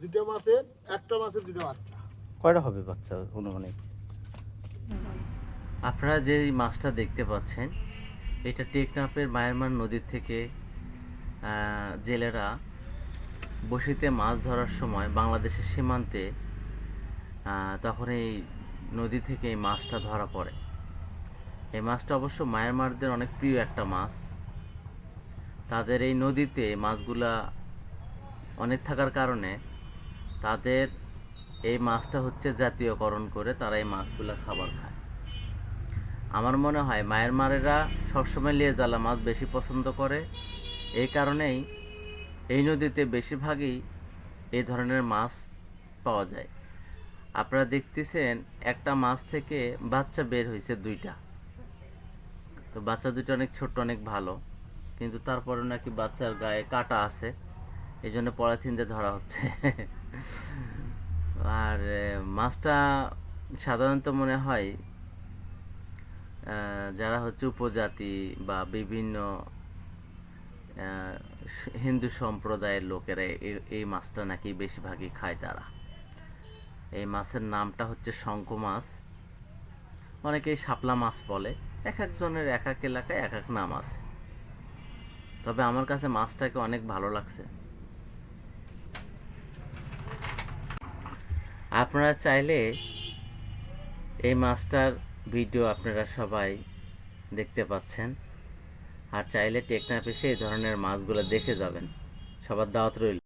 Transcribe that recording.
দুটো মাছের একটা মাছের দুটো বাচ্চা। কয়টা হবে বাচ্চা অনুমানিক? আপনারা যে মাছটা দেখতে পাচ্ছেন এটা টেকনাফের মায়ানমার নদী থেকে জেলেরা বসিতে মাছ ধরার সময় বাংলাদেশের সীমান্তে তখন এই নদী থেকে এই মাছটা ধরা পড়ে। এই মাছটা অবশ্য মায়ানমারদের অনেক প্রিয় একটা মাছ। তাদের এই নদীতে মাছগুলা অনেক থাকার কারণে তাদের এই মাছটা হচ্ছে জাতীয়করণ করে তারা এই মাছগুলা খাবার খায়। আমার মনে হয় মায়ানমারেরা সবসময় লেজালা মাছ বেশি পছন্দ করে, এই কারণেই এই নদীতে বেশিরভাগই এই ধরনের মাছ পাওয়া যায়। আপনারা দেখতেছেন একটা মাছ থেকে বাচ্চা বের হয়েছে দুইটা, তো বাচ্চা দুটো অনেক ছোট্ট, অনেক ভালো, কিন্তু তারপরে নাকি বাচ্চার গায়ে কাটা আছে, এই জন্য পলিথিন দিয়ে ধরা হচ্ছে। আর মাছটা সাধারণত মনে হয় যারা হচ্ছে উপজাতি বা বিভিন্ন হিন্দু সম্প্রদায়ের লোকেরা এই মাছটা নাকি বেশিরভাগই খায় তারা। এই মাছের নামটা হচ্ছে শঙ্খ মাছ, অনেকেই শাপলা মাছ বলে, এক একজনের এক এক এলাকায় এক এক নাম আছে। তবে আমার কাছে মাছটাকে অনেক ভালো লাগছে। আপনারা চাইলে এই মাছটার ভিডিও আপনারা সবাই দেখতে পাচ্ছেন, আর চাইলে টেকনাফ এসে এই ধরনের মাছগুলো দেখে যাবেন। সবার দাওয়াত রইল।